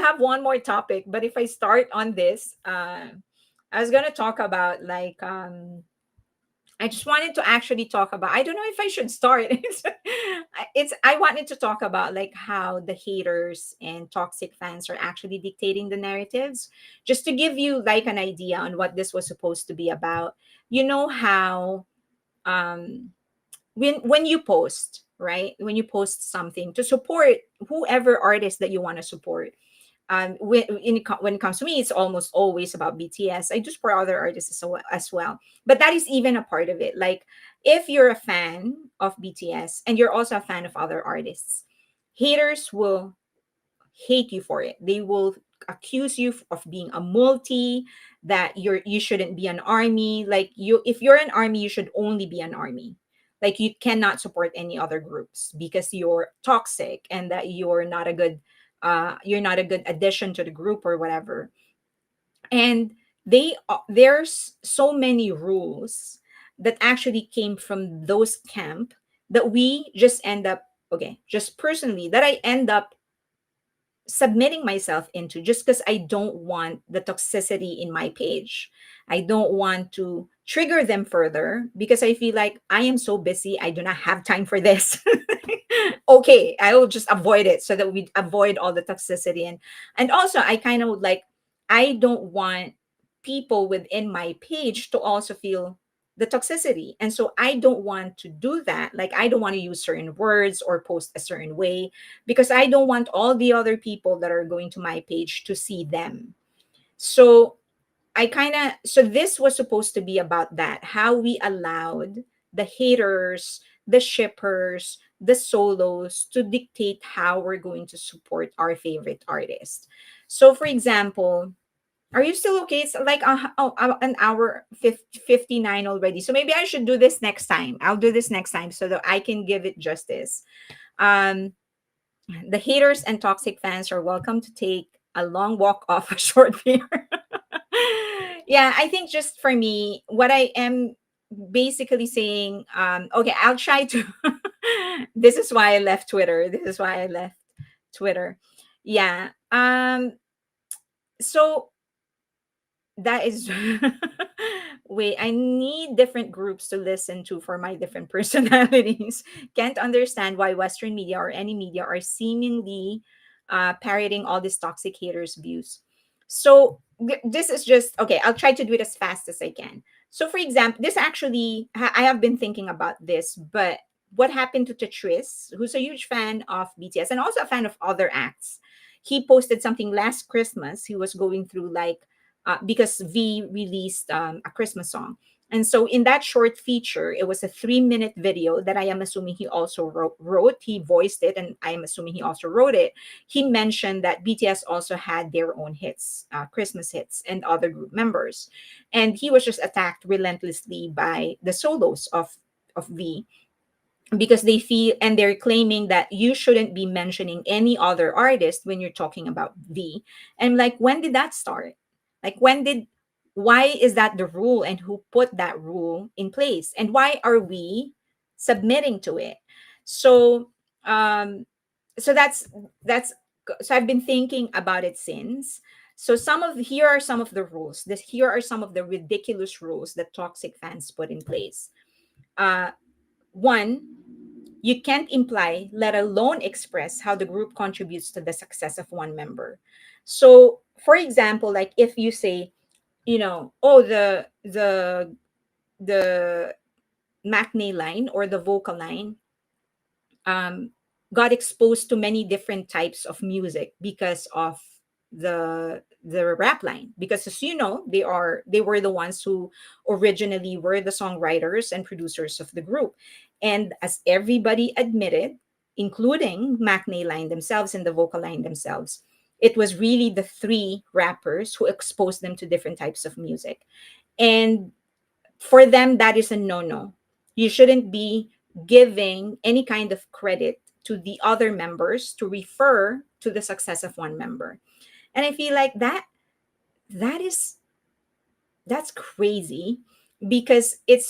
still have one more topic, but if I start on this, I was gonna talk about like I just wanted to actually talk about. I don't know if I should start. It's I wanted to talk about like how the haters and toxic fans are actually dictating the narratives. Just to give you like an idea on what this was supposed to be about. You know how um when you post, right? When you post something to support whoever artist that you want to support, when it comes to me, it's almost always about BTS. I do support other artists as well, but that is even a part of it. Like, if you're a fan of BTS and you're also a fan of other artists, haters will hate you for it. They will accuse you of being a multi, that you shouldn't be an army. Like, you, if you're an army, you should only be an army. Like, you cannot support any other groups because you're toxic, and that you're not a good addition to the group or whatever. And there's so many rules that actually came from those camp, that we just end up, okay, just personally, that I end up submitting myself into, just because I don't want the toxicity in my page. I don't want to trigger them further because I feel like I am so busy. I do not have time for this. Okay, I will just avoid it so that we avoid all the toxicity. And also, I kind of would like, I don't want people within my page to also feel the toxicity. And so I don't want to do that. Like, I don't want to use certain words or post a certain way, because I don't want all the other people that are going to my page to see them. So so this was supposed to be about that, how we allowed the haters, the shippers, the solos to dictate how we're going to support our favorite artist. So, for example, are you still okay? It's like an hour 59 already. So maybe I should do this next time. I'll do this next time so that I can give it justice. Um, the haters and toxic fans are welcome to take a long walk off a short beer. Yeah, I think just for me, what I am basically saying, okay, I'll try to. This is why I left Twitter. This is why I left Twitter. Yeah. So that is wait, I need different groups to listen to for my different personalities. Can't understand why Western media or any media are seemingly parroting all these toxic haters views. So this is just okay, I'll try to do it as fast as I can. So, for example, this actually I have been thinking about this, but what happened to Tetris, who's a huge fan of BTS and also a fan of other acts? He posted something last Christmas. He was going through like because V released a Christmas song. And so in that short feature, it was a 3-minute video that I am assuming he also wrote. He voiced it, and I am assuming he also wrote it. He mentioned that BTS also had their own hits, Christmas hits, and other group members. And he was just attacked relentlessly by the solos of V, because they feel, and they're claiming that you shouldn't be mentioning any other artist when you're talking about V. And I'm like, when did that start? Like, why is that the rule, and who put that rule in place, and why are we submitting to it? So um so that's so I've been thinking about it since. So here are some of the rules. Here are some of the ridiculous rules that toxic fans put in place. One, you can't imply, let alone express, how the group contributes to the success of one member. So, for example, like if you say, oh, the Macne line or the vocal line um, got exposed to many different types of music because of the rap line, because, as you know, they were the ones who originally were the songwriters and producers of the group. And as everybody admitted, including Macne line themselves and the vocal line themselves, it was really the three rappers who exposed them to different types of music. And for them, that is a no-no. You shouldn't be giving any kind of credit to the other members to refer to the success of one member. And I feel like that is that's crazy, because it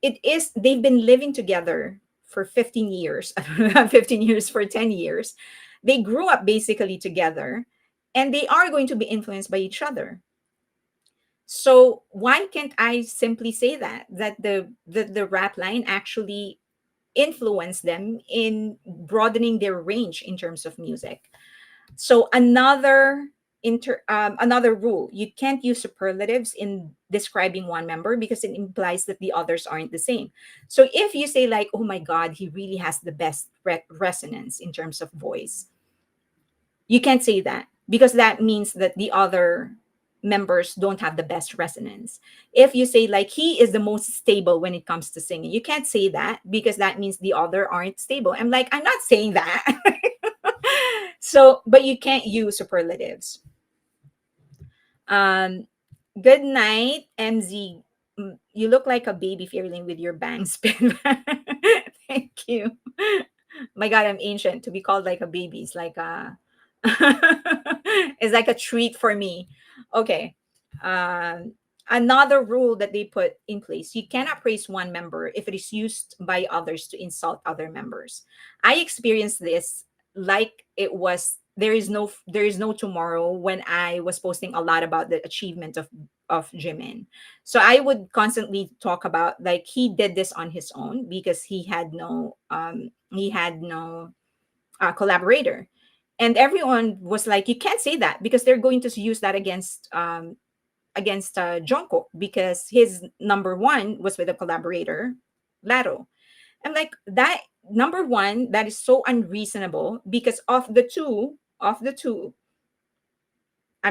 is they've been living together for 15 years. 15 years, for 10 years. They grew up basically together, and they are going to be influenced by each other. So why can't I simply say that the rap line actually influenced them in broadening their range in terms of music? So another rule: you can't use superlatives in describing one member because it implies that the others aren't the same. So if you say like, "Oh my God, he really has the best resonance in terms of voice," you can't say that because that means that the other members don't have the best resonance. If you say like he is the most stable when it comes to singing, you can't say that because that means the other aren't stable. I'm like, I'm not saying that. So, but you can't use superlatives. Um, Good night, MZ. You look like a baby feeling with your bangs pin. Thank you. My God, I'm ancient. To be called like a baby is like a is like a treat for me. Okay. Um, Another rule that they put in place: you cannot praise one member if it is used by others to insult other members. I experienced this like it was there is no tomorrow when I was posting a lot about the achievement of Jimin. So I would constantly talk about like he did this on his own because he had no collaborator. And everyone was like, you can't say that because they're going to use that against Jungkook because his number one was with a collaborator, Laro. I'm like, that number one, that is so unreasonable because of the two, I'm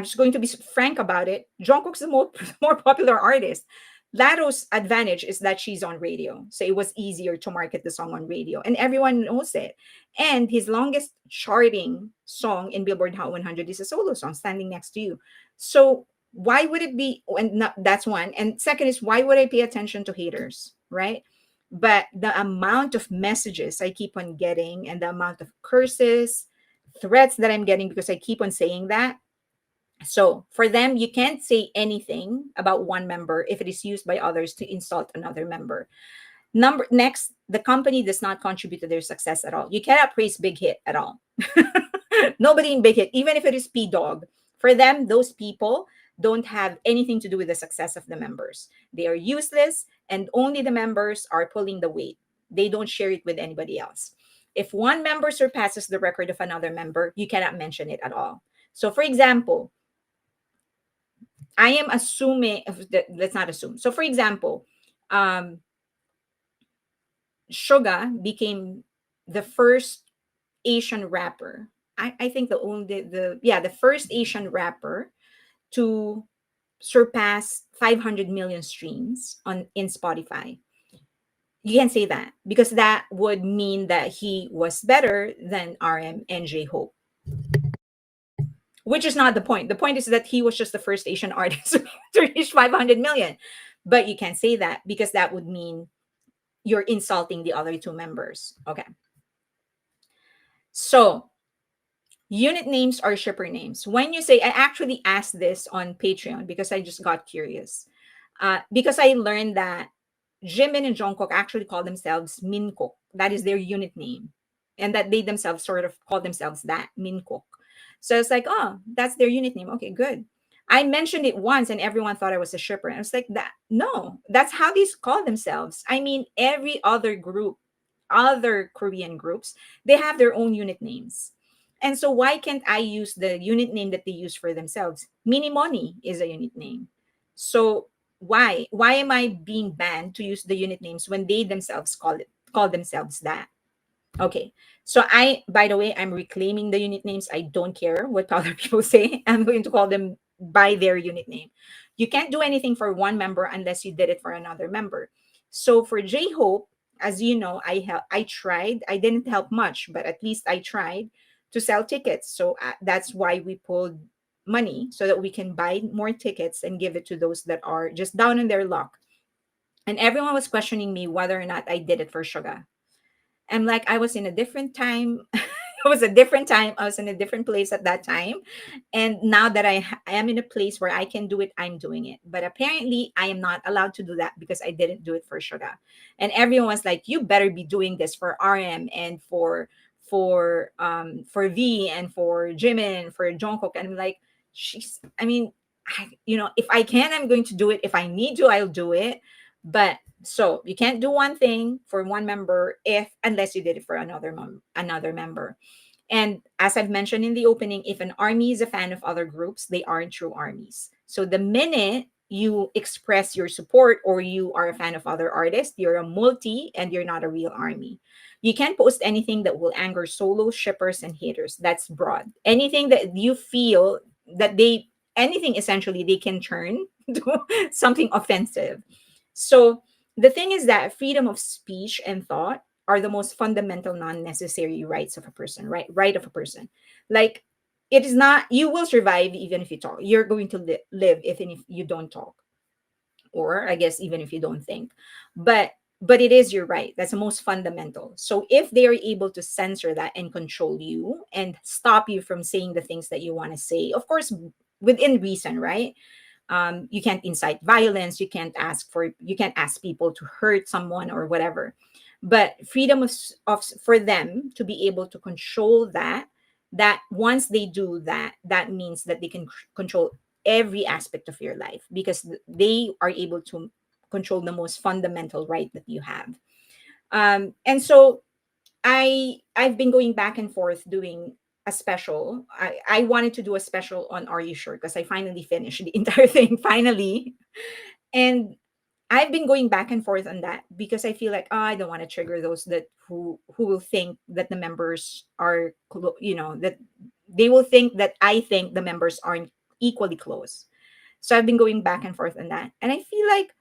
just going to be frank about it. Jungkook's the more popular artist. Laro's advantage is that she's on radio. So it was easier to market the song on radio and everyone knows it. And his longest charting song in Billboard Hot 100 is a solo song, Standing Next to You. So why would it be, and not, that's one. And second is, why would I pay attention to haters, right? But the amount of messages I keep on getting and the amount of curses, threats that I'm getting because I keep on saying that. So for them, you can't say anything about one member if it is used by others to insult another member. Number next, the company does not contribute to their success at all. You cannot praise Big Hit at all. Nobody in Big Hit, even if it is P Dog, for them, those people don't have anything to do with the success of the members. They are useless, and only the members are pulling the weight. They don't share it with anybody else. If one member surpasses the record of another member, you cannot mention it at all. So, for example, I am assuming, let's not assume. So, for example, um, Suga became the first Asian rapper. I think the first Asian rapper to surpass 500 million streams on in Spotify. You can't say that because that would mean that he was better than RM and J Hope, which is not the point. The point is that he was just the first Asian artist to reach 500 million. But you can't say that because that would mean you're insulting the other two members. Okay. So, unit names are shipper names. When you say, I actually asked this on Patreon because I just got curious. Because I learned that Jimin and Jungkook actually call themselves Minkook. That is their unit name. And that they themselves sort of call themselves that, Minkook. So it's like, oh, that's their unit name. Okay, good. I mentioned it once and everyone thought I was a shipper. And I was like, that no, that's how they call themselves. I mean, every other group, other Korean groups, they have their own unit names. And so why can't I use the unit name that they use for themselves? Minimoni is a unit name. So why am I being banned to use the unit names when they themselves call themselves that? Okay. So by the way, I'm reclaiming the unit names. I don't care what other people say. I'm going to call them by their unit name. You can't do anything for one member unless you did it for another member. So for J Hope, as you know, I tried. I didn't help much, but at least I tried to sell tickets. So that's why we pulled money so that we can buy more tickets and give it to those that are just down in their luck. And everyone was questioning me whether or not I did it for Suga. I'm like, I was in a different time. It was a different time. I was in a different place at that time. And now that I am in a place where I can do it, I'm doing it. But apparently, I am not allowed to do that because I didn't do it for Suga. And everyone's like, you better be doing this for RM and for V and for Jimin, for Jungkook, and I'm like, she's. I mean, if I can, I'm going to do it. If I need to, I'll do it. But so you can't do one thing for one member if unless you did it for another member. And as I've mentioned in the opening, if an army is a fan of other groups, they aren't true armies. So the minute you express your support or you are a fan of other artists, you're a multi and you're not a real army. You can't post anything that will anger solo shippers and haters. That's broad. Anything that you feel that anything essentially they can turn to something offensive. So the thing is that freedom of speech and thought are the most fundamental non-necessary rights of a person, right of a person. Like, it is not, you will survive even if you talk. You're going to live even if you don't talk, or I guess even if you don't think. But it is your right. That's the most fundamental. So if they are able to censor that and control you and stop you from saying the things that you want to say, of course within reason, right? You can't incite violence, you can't ask people to hurt someone or whatever. But freedom of for them to be able to control that once they do that, that means that they can control every aspect of your life, because they are able to control the most fundamental right that you have. And so I've been going back and forth doing a special. I wanted to do a special on Are You Sure? Because I finally finished the entire thing finally. And I've been going back and forth on that because I feel like, oh, I don't want to trigger those that who will think that the members are that they will think that I think the members aren't equally close. So I've been going back and forth on that. And I feel like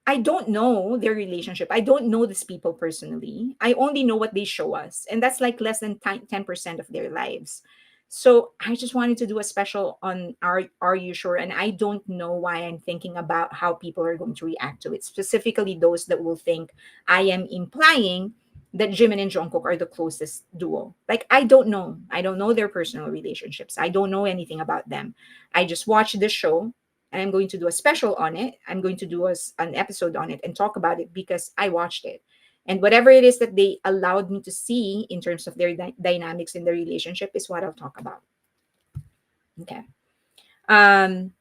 I don't know their relationship. I don't know these people personally. I only know what they show us. And that's like less than 10% of their lives. So I just wanted to do a special on Are You Sure? And I don't know why I'm thinking about how people are going to react to it. Specifically those that will think I am implying that Jimin and Jungkook are the closest duo. Like, I don't know. I don't know their personal relationships. I don't know anything about them. I just watched the show and I'm going to do a special on it. I'm going to do an episode on it and talk about it because I watched it. And whatever it is that they allowed me to see in terms of their dynamics in their relationship is what I'll talk about. Okay. Um,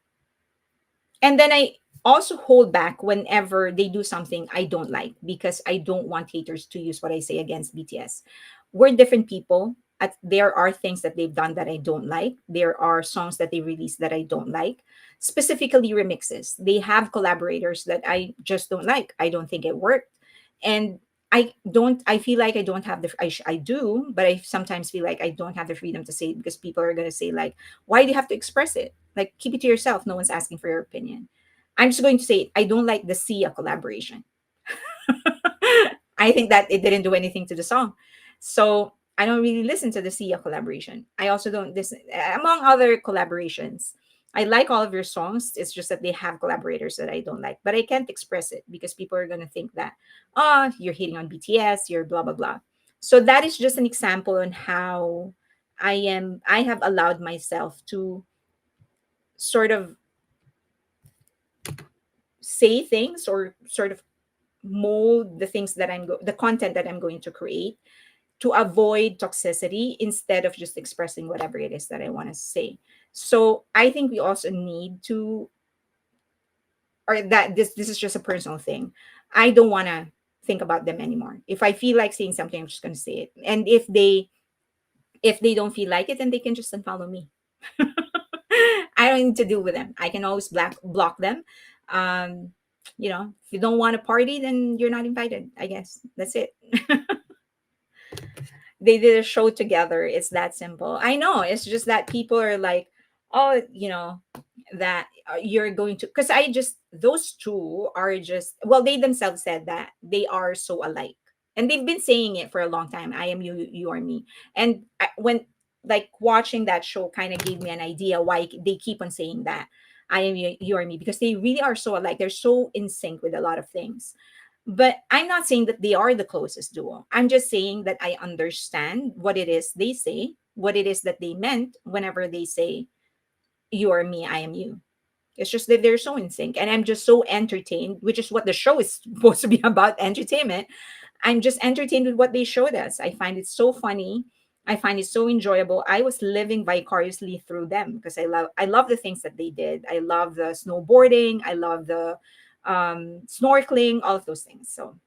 and then I also hold back whenever they do something I don't like because I don't want haters to use what I say against BTS. We're different people. There are things that they've done that I don't like. There are songs that they released that I don't like, specifically remixes. They have collaborators that I just don't like. I don't think it worked. And I feel like I don't have I do, but I sometimes feel like I don't have the freedom to say it because people are going to say, like, why do you have to express it? Like, keep it to yourself. No one's asking for your opinion. I'm just going to say it. I don't like the Sia collaboration. I think that it didn't do anything to the song. So I don't really listen to the Sia collaboration. I also don't listen, among other collaborations. I like all of your songs. It's just that they have collaborators that I don't like, but I can't express it because people are going to think that, oh, you're hating on BTS, you're blah, blah, blah. So that is just an example on how I have allowed myself to sort of say things or sort of mold the things that the content that I'm going to create to avoid toxicity instead of just expressing whatever it is that I want to say. So I think we also need to, or that this is just a personal thing. I don't want to think about them anymore. If I feel like saying something, I'm just going to say it. And if they don't feel like it, then they can just unfollow me. I don't need to deal with them. I can always block them. Um, if you don't want to party, then you're not invited. I guess that's it. They did a show together. It's that simple. I know. It's just that people are like, oh, that you're going to, because those two are just, well, they themselves said that they are so alike. And they've been saying it for a long time. I am you, you are me. And when, like, watching that show kind of gave me an idea why they keep on saying that. I am you, you are me, because they really are so alike. They're so in sync with a lot of things. But I'm not saying that they are the closest duo. I'm just saying that I understand what it is they say, what it is that they meant whenever they say, you are me, I am you. It's just that they're so in sync. And I'm just so entertained, which is what the show is supposed to be about, entertainment. I'm just entertained with what they showed us. I find it so funny. I find it so enjoyable. I was living vicariously through them because I love the things that they did. I love the snowboarding. I love the snorkeling, all of those things. So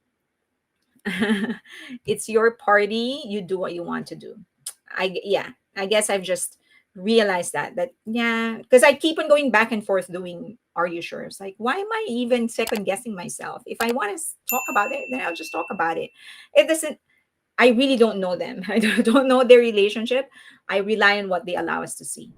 it's your party. You do what you want to do. Yeah, I guess I've just realized that yeah, because I keep on going back and forth doing Are You Sure? It's like, why am I even second guessing myself? If I want to talk about it, then I'll just talk about it. It doesn't. I really don't know them. I don't know their relationship. I rely on what they allow us to see.